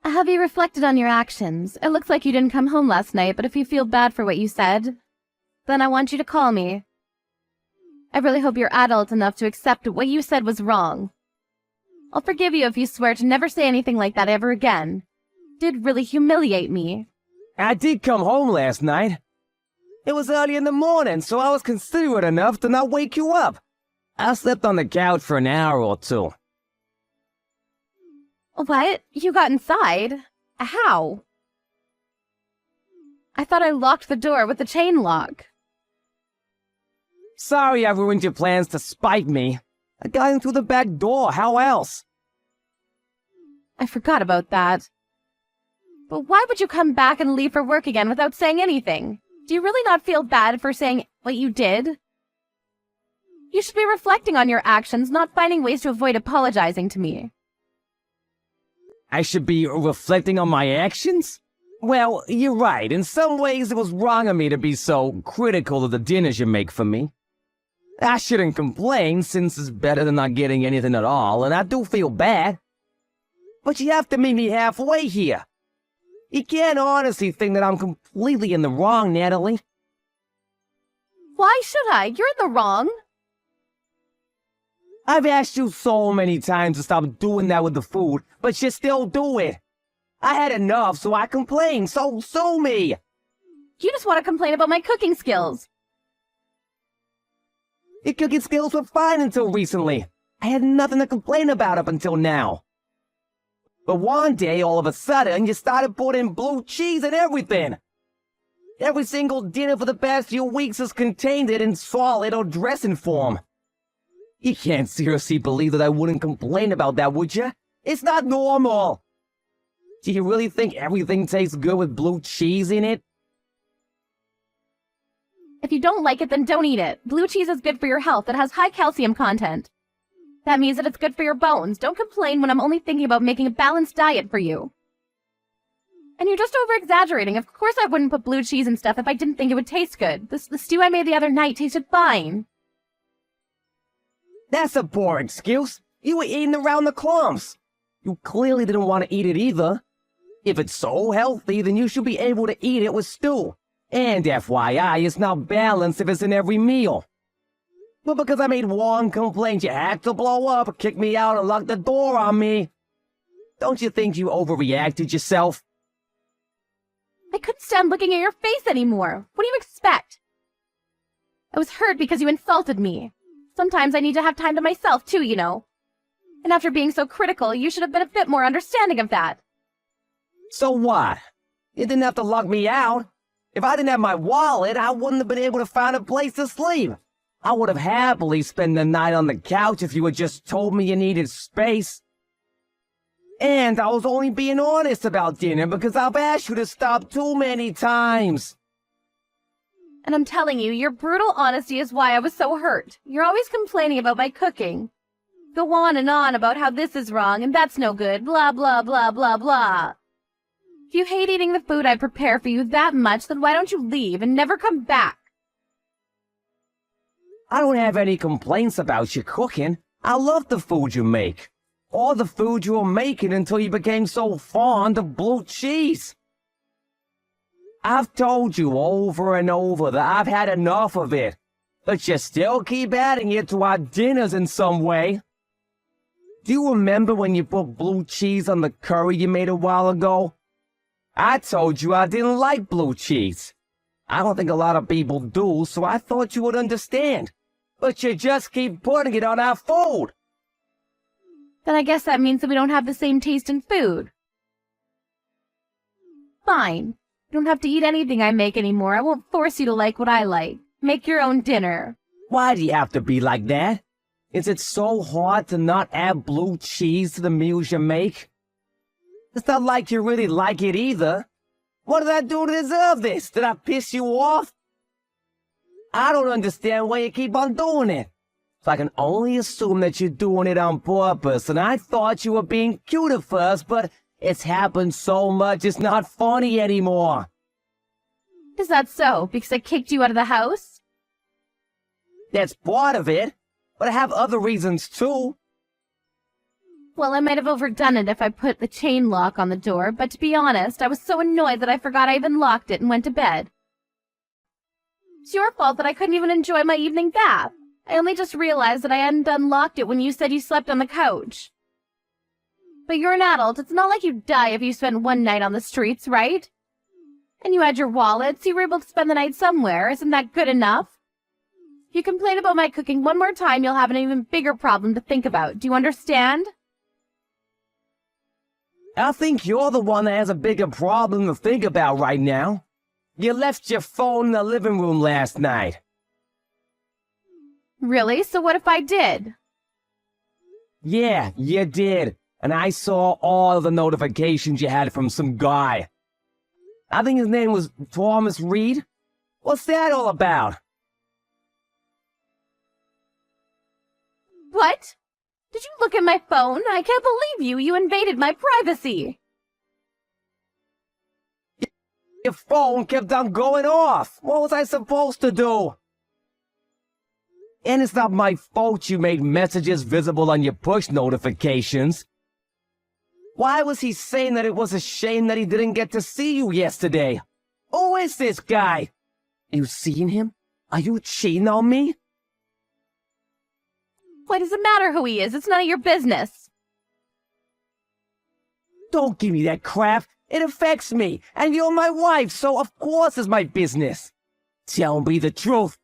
Have you reflected on your actions? It looks like you didn't come home last night, but if you feel bad for what you said, then I want you to call me. I really hope you're adult enough to accept what you said was wrong. I'll forgive you if you swear to never say anything like that ever again. It did really humiliate me. I did come home last night. It was early in the morning, so I was considerate enough to not wake you up. I slept on the couch for an hour or two. What? You got inside? How? I thought I locked the door with the chain lock. Sorry I ruined your plans to spite me. I got in through the back door, how else? I forgot about that. But why would you come back and leave for work again without saying anything? Do you really not feel bad for saying what you did? You should be reflecting on your actions, not finding ways to avoid apologizing to me. I should be reflecting on my actions? Well, you're right. In some ways, it was wrong of me to be so critical of the dinners you make for me. I shouldn't complain, since it's better than not getting anything at all, and I do feel bad. But you have to meet me halfway here. You can't honestly think that I'm completely in the wrong, Natalie. Why should I? You're in the wrong. I've asked you so many times to stop doing that with the food, but you still do it. I had enough, so I complained, so sue me. You just want to complain about my cooking skills. Your cooking skills were fine until recently. I had nothing to complain about up until now. But one day, all of a sudden, you started putting blue cheese in everything. Every single dinner for the past few weeks has contained it in solid or dressing form. You can't seriously believe that I wouldn't complain about that, would you? It's not normal. Do you really think everything tastes good with blue cheese in it? If you don't like it, then don't eat it. Blue cheese is good for your health. It has high calcium content. That means that it's good for your bones. Don't complain when I'm only thinking about making a balanced diet for you. And you're just over-exaggerating. Of course I wouldn't put blue cheese and stuff if I didn't think it would taste good. The stew I made the other night tasted fine. That's a poor excuse. You were eating around the crumbs. You clearly didn't want to eat it either. If it's so healthy, then you should be able to eat it with stew. And FYI, it's not balanced if it's in every meal. But because I made one complaint, you had to blow up, kick me out, and lock the door on me. Don't you think you overreacted yourself? I couldn't stand looking at your face anymore. What do you expect? I was hurt because you insulted me. Sometimes I need to have time to myself too, you know. And after being so critical, you should have been a bit more understanding of that. So what? You didn't have to lock me out. If I didn't have my wallet, I wouldn't have been able to find a place to sleep. I would have happily spent the night on the couch if you had just told me you needed space. And I was only being honest about dinner because I've asked you to stop too many times. And I'm telling you, your brutal honesty is why I was so hurt. You're always complaining about my cooking. Go on and on about how this is wrong and that's no good, blah, blah, blah, blah, blah. If you hate eating the food I prepare for you that much, then why don't you leave and never come back? I don't have any complaints about your cooking. I love the food you make. Or the food you were making until you became so fond of blue cheese. I've told you over and over that I've had enough of it, but you still keep adding it to our dinners in some way. Do you remember when you put blue cheese on the curry you made a while ago? I told you I didn't like blue cheese. I don't think a lot of people do, so I thought you would understand. But you just keep putting it on our food. Then I guess that means that we don't have the same taste in food. Fine. You don't have to eat anything I make anymore. I won't force you to like what I like. Make your own dinner. Why do you have to be like that? Is it so hard to not add blue cheese to the meals you make? It's not like you really like it either. What did I do to deserve this? Did I piss you off? I don't understand why you keep on doing it. So I can only assume that you're doing it on purpose, and I thought you were being cute at first, but it's happened so much it's not funny anymore. Is that so? Because I kicked you out of the house? That's part of it, but I have other reasons too. Well, I might have overdone it if I put the chain lock on the door, but to be honest, I was so annoyed that I forgot I even locked it and went to bed. It's your fault that I couldn't even enjoy my evening bath. I only just realized that I hadn't unlocked it when you said you slept on the couch. But you're an adult. It's not like you'd die if you spent one night on the streets, right? And you had your wallet, so you were able to spend the night somewhere. Isn't that good enough? If you complain about my cooking one more time, you'll have an even bigger problem to think about. Do you understand? I think you're the one that has a bigger problem to think about right now. You left your phone in the living room last night. Really? So what if I did? Yeah, you did. And I saw all of the notifications you had from some guy. I think his name was Thomas Reed. What's that all about? What? Did you look at my phone? I can't believe you. You invaded my privacy. Your phone kept on going off. What was I supposed to do? And it's not my fault you made messages visible on your push notifications. Why was he saying that it was a shame that he didn't get to see you yesterday? Who is this guy? You seen him? Are you cheating on me? Why does it matter who he is? It's none of your business. Don't give me that crap. It affects me, and you're my wife, so of course it's my business. Tell me the truth.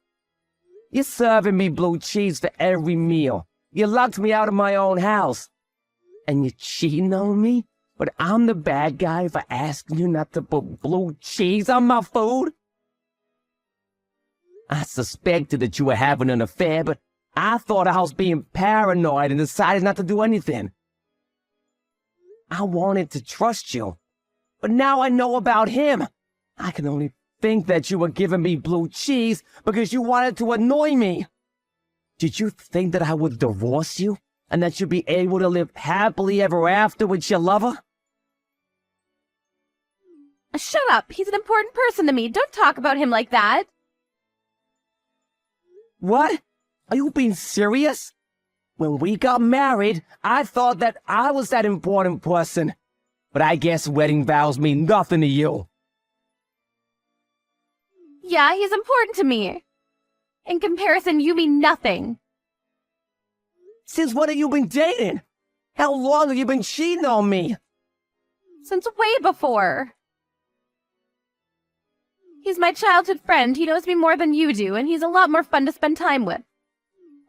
You're serving me blue cheese for every meal. You locked me out of my own house. And you're cheating on me? But I'm the bad guy for asking you not to put blue cheese on my food? I suspected that you were having an affair, but I thought I was being paranoid and decided not to do anything. I wanted to trust you, but now I know about him. I can only think that you were giving me blue cheese because you wanted to annoy me. Did you think that I would divorce you and that you'd be able to live happily ever after with your lover? Shut up. He's an important person to me. Don't talk about him like that. What? Are you being serious? When we got married, I thought that I was that important person. But I guess wedding vows mean nothing to you. Yeah, he's important to me. In comparison, you mean nothing. Since when have you been dating? How long have you been cheating on me? Since way before. He's my childhood friend. He knows me more than you do, and he's a lot more fun to spend time with.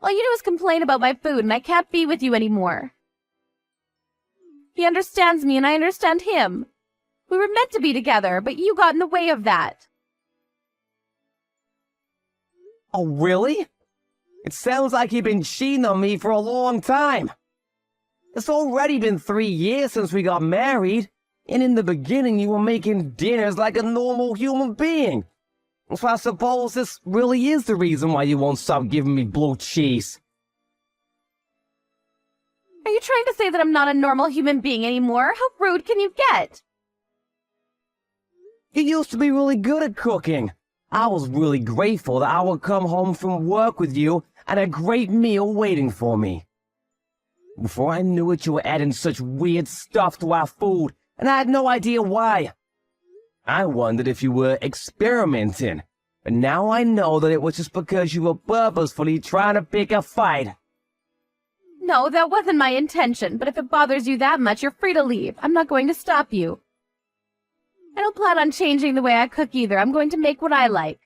All you do is complain about my food, and I can't be with you anymore. He understands me, and I understand him. We were meant to be together, but you got in the way of that. Oh, really? It sounds like you've been cheating on me for a long time. It's already been 3 years since we got married, and in the beginning you were making dinners like a normal human being. So I suppose this really is the reason why you won't stop giving me blue cheese. Are you trying to say that I'm not a normal human being anymore? How rude can you get? You used to be really good at cooking. I was really grateful that I would come home from work with you and a great meal waiting for me. Before I knew it, you were adding such weird stuff to our food, and I had no idea why. I wondered if you were experimenting, but now I know that it was just because you were purposefully trying to pick a fight. No, that wasn't my intention, but if it bothers you that much, you're free to leave. I'm not going to stop you. I don't plan on changing the way I cook either. I'm going to make what I like.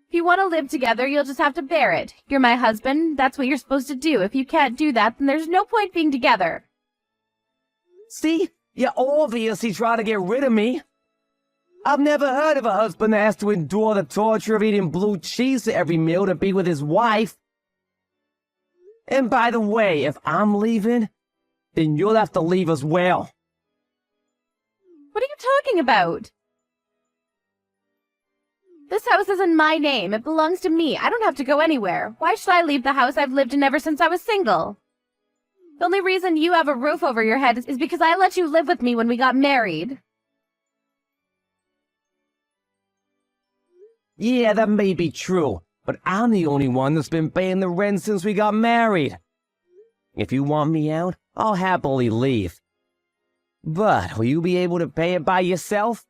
If you want to live together, you'll just have to bear it. You're my husband. That's what you're supposed to do. If you can't do that, then there's no point being together. See? You're obviously trying to get rid of me. I've never heard of a husband that has to endure the torture of eating blue cheese at every meal to be with his wife. And by the way, if I'm leaving, then you'll have to leave as well. What are you talking about? This house isn't my name. It belongs to me. I don't have to go anywhere. Why should I leave the house I've lived in ever since I was single? The only reason you have a roof over your head is because I let you live with me when we got married. Yeah, that may be true, but I'm the only one that's been paying the rent since we got married. If you want me out, I'll happily leave. But will you be able to pay it by yourself?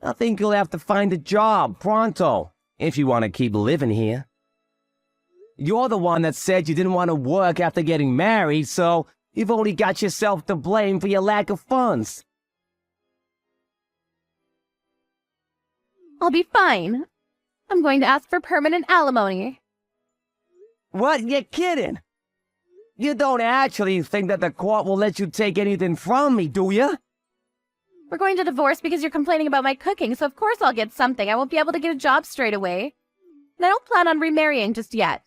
I think you'll have to find a job pronto if you want to keep living here. You're the one that said you didn't want to work after getting married, so you've only got yourself to blame for your lack of funds. I'll be fine. I'm going to ask for permanent alimony. What? You're kidding? You don't actually think that the court will let you take anything from me, do you? We're going to divorce because you're complaining about my cooking, so of course I'll get something. I won't be able to get a job straight away. And I don't plan on remarrying just yet.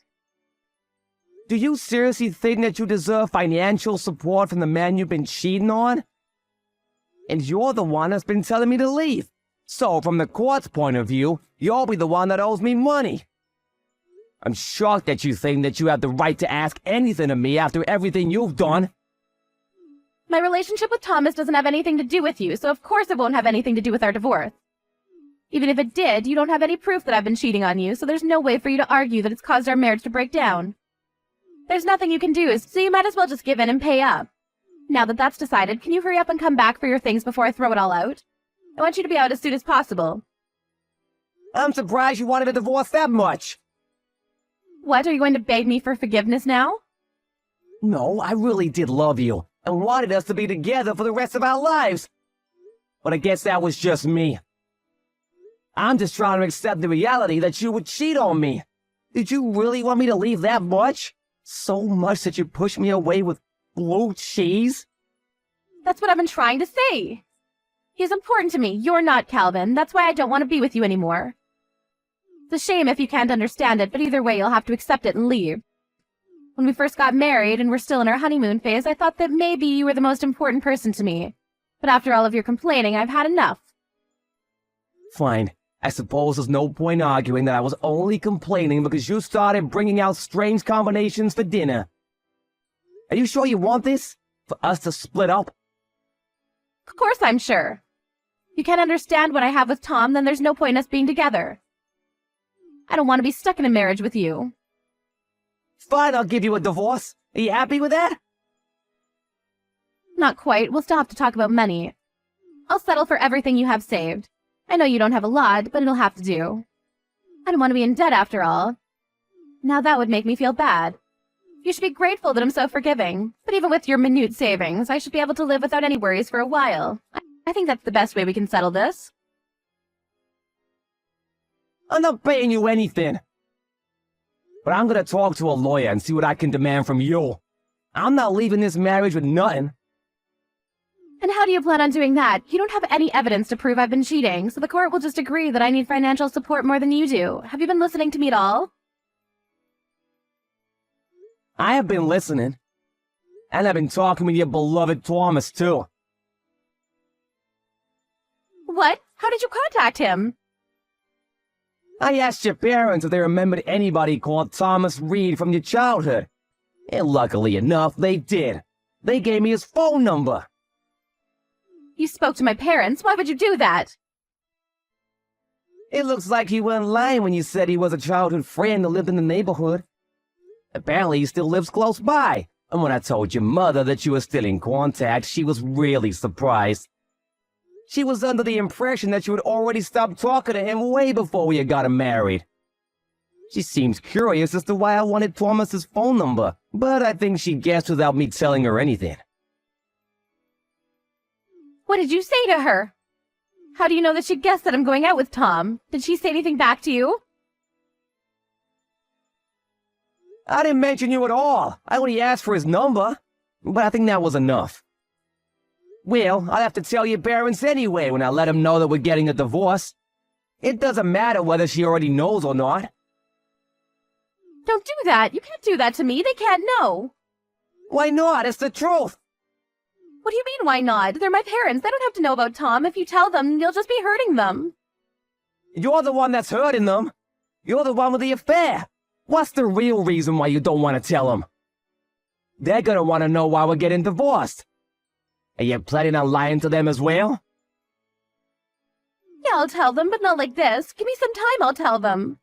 Do you seriously think that you deserve financial support from the man you've been cheating on? And you're the one that's been telling me to leave. So, from the court's point of view, you'll be the one that owes me money. I'm shocked that you think that you have the right to ask anything of me after everything you've done. My relationship with Thomas doesn't have anything to do with you, so of course it won't have anything to do with our divorce. Even if it did, you don't have any proof that I've been cheating on you, so there's no way for you to argue that it's caused our marriage to break down. There's nothing you can do, so you might as well just give in and pay up. Now that that's decided, can you hurry up and come back for your things before I throw it all out? I want you to be out as soon as possible. I'm surprised you wanted a divorce that much. What, are you going to beg me for forgiveness now? No, I really did love you and wanted us to be together for the rest of our lives. But I guess that was just me. I'm just trying to accept the reality that you would cheat on me. Did you really want me to leave that much? So much that you pushed me away with blue cheese? That's what I've been trying to say. He's important to me. You're not, Calvin. That's why I don't want to be with you anymore. It's a shame if you can't understand it, but either way you'll have to accept it and leave. When we first got married and we're still in our honeymoon phase, I thought that maybe you were the most important person to me. But after all of your complaining, I've had enough. Fine. I suppose there's no point arguing that I was only complaining because you started bringing out strange combinations for dinner. Are you sure you want this? For us to split up? Of course I'm sure. If you can't understand what I have with Tom, then there's no point in us being together. I don't want to be stuck in a marriage with you. Fine, I'll give you a divorce. Are you happy with that? Not quite. We'll still have to talk about money. I'll settle for everything you have saved. I know you don't have a lot, but it'll have to do. I don't want to be in debt after all. Now that would make me feel bad. You should be grateful that I'm so forgiving. But even with your minute savings, I should be able to live without any worries for a while. I think that's the best way we can settle this. I'm not paying you anything. But I'm gonna talk to a lawyer and see what I can demand from you. I'm not leaving this marriage with nothing. And how do you plan on doing that? You don't have any evidence to prove I've been cheating, so the court will just agree that I need financial support more than you do. Have you been listening to me at all? I have been listening. And I've been talking with your beloved Thomas, too. What? How did you contact him? I asked your parents if they remembered anybody called Thomas Reed from your childhood. And luckily enough, they did. They gave me his phone number. You spoke to my parents. Why would you do that? It looks like you weren't lying when you said he was a childhood friend that lived in the neighborhood. Apparently he still lives close by. And when I told your mother that you were still in contact, she was really surprised. She was under the impression that you had already stopped talking to him way before we had gotten married. She seems curious as to why I wanted Thomas's phone number, but I think she guessed without me telling her anything. What did you say to her? How do you know that she guessed that I'm going out with Tom? Did she say anything back to you? I didn't mention you at all. I only asked for his number, but I think that was enough. Well, I'll have to tell your parents anyway when I let them know that we're getting a divorce. It doesn't matter whether she already knows or not. Don't do that. You can't do that to me. They can't know. Why not? It's the truth. What do you mean, why not? They're my parents. They don't have to know about Tom. If you tell them, you'll just be hurting them. You're the one that's hurting them. You're the one with the affair. What's the real reason why you don't want to tell them? They're gonna want to know why we're getting divorced. Are you planning on lying to them as well? Yeah, I'll tell them, but not like this. Give me some time, I'll tell them.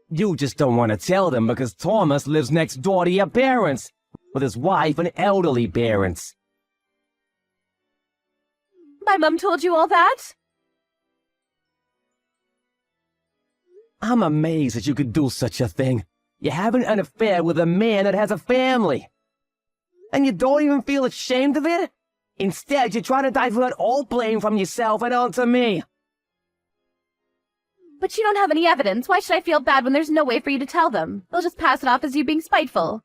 You just don't want to tell them because Thomas lives next door to your parents, with his wife and elderly parents. My mom told you all that? I'm amazed that you could do such a thing. You're having an affair with a man that has a family. And you don't even feel ashamed of it? Instead, you're trying to divert all blame from yourself and onto me. But you don't have any evidence. Why should I feel bad when there's no way for you to tell them? They'll just pass it off as you being spiteful.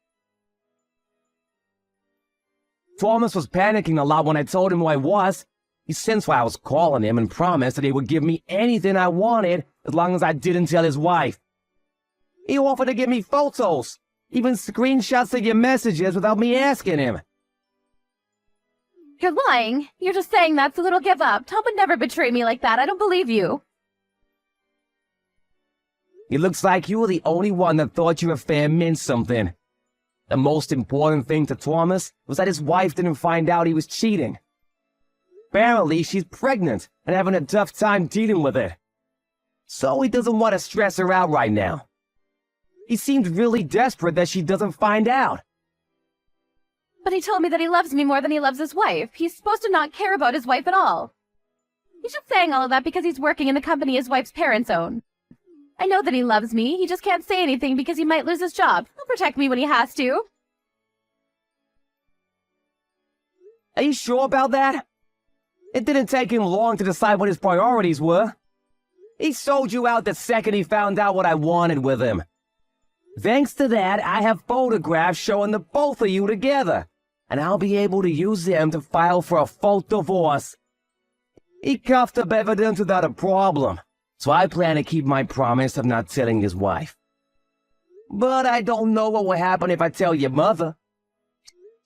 Thomas was panicking a lot when I told him who I was. He sensed why I was calling him and promised that he would give me anything I wanted as long as I didn't tell his wife. He offered to give me photos, even screenshots of your messages without me asking him. You're lying. You're just saying that so that he'll give up. Tom would never betray me like that. I don't believe you. It looks like you were the only one that thought your affair meant something. The most important thing to Thomas was that his wife didn't find out he was cheating. Apparently, she's pregnant and having a tough time dealing with it. So he doesn't want to stress her out right now. He seems really desperate that she doesn't find out. But he told me that he loves me more than he loves his wife. He's supposed to not care about his wife at all. He's just saying all of that because he's working in the company his wife's parents own. I know that he loves me. He just can't say anything because he might lose his job. He'll protect me when he has to. Are you sure about that? It didn't take him long to decide what his priorities were. He sold you out the second he found out what I wanted with him. Thanks to that, I have photographs showing the both of you together, and I'll be able to use them to file for a full divorce. He coughed up evidence without a problem, so I plan to keep my promise of not telling his wife. But I don't know what will happen if I tell your mother.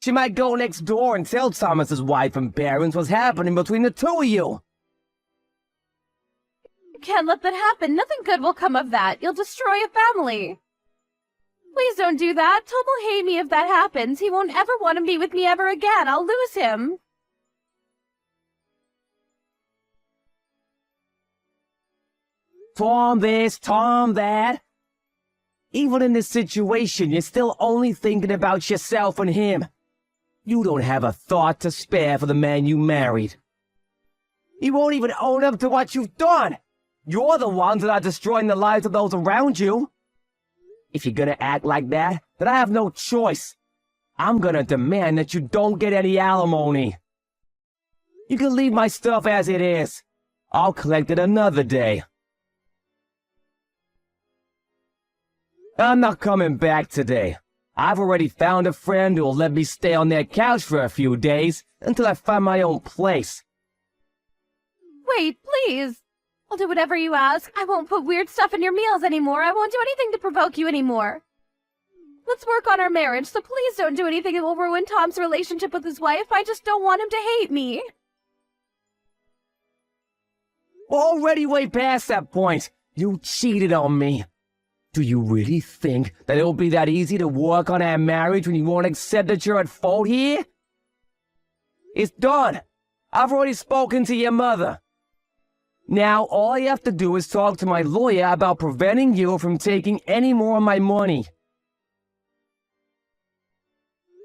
She might go next door and tell Thomas's wife and parents what's happening between the two of you. You can't let that happen. Nothing good will come of that. You'll destroy a family. Please don't do that. Tom will hate me if that happens. He won't ever want to be with me ever again. I'll lose him. Tom this, Tom that. Even in this situation, you're still only thinking about yourself and him. You don't have a thought to spare for the man you married. You won't even own up to what you've done. You're the ones that are destroying the lives of those around you. If you're gonna act like that, then I have no choice. I'm gonna demand that you don't get any alimony. You can leave my stuff as it is. I'll collect it another day. I'm not coming back today. I've already found a friend who'll let me stay on their couch for a few days until I find my own place. Wait, please. I'll do whatever you ask. I won't put weird stuff in your meals anymore. I won't do anything to provoke you anymore. Let's work on our marriage, so please don't do anything that will ruin Tom's relationship with his wife. I just don't want him to hate me. We're already way past that point. You cheated on me. Do you really think that it'll be that easy to work on our marriage when you won't accept that you're at fault here? It's done. I've already spoken to your mother. Now, all you have to do is talk to my lawyer about preventing you from taking any more of my money.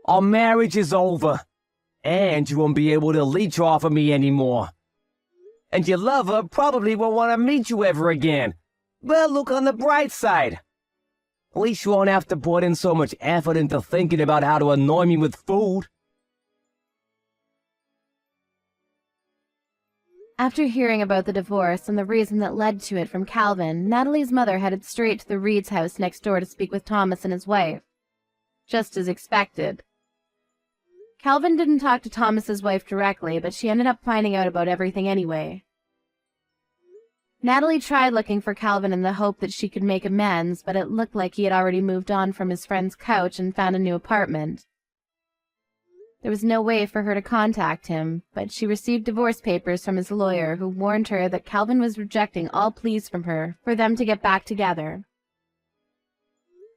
Our marriage is over, and you won't be able to leech off of me anymore. And your lover probably won't want to meet you ever again. But look on the bright side. At least you won't have to put in so much effort into thinking about how to annoy me with food. After hearing about the divorce and the reason that led to it from Calvin, Natalie's mother headed straight to the Reed's house next door to speak with Thomas and his wife. Just as expected. Calvin didn't talk to Thomas's wife directly, but she ended up finding out about everything anyway. Natalie tried looking for Calvin in the hope that she could make amends, but it looked like he had already moved on from his friend's couch and found a new apartment. There was no way for her to contact him, but she received divorce papers from his lawyer, who warned her that Calvin was rejecting all pleas from her for them to get back together.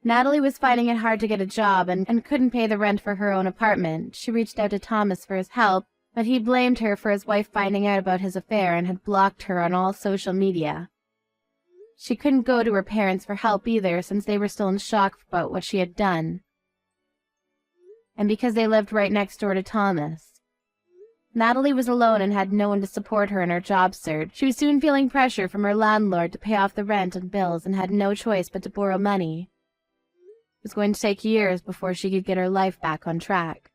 Natalie was finding it hard to get a job and couldn't pay the rent for her own apartment. She reached out to Thomas for his help, but he blamed her for his wife finding out about his affair and had blocked her on all social media. She couldn't go to her parents for help either, since they were still in shock about what she had done. And because they lived right next door to Thomas. Natalie was alone and had no one to support her in her job search. She was soon feeling pressure from her landlord to pay off the rent and bills and had no choice but to borrow money. It was going to take years before she could get her life back on track.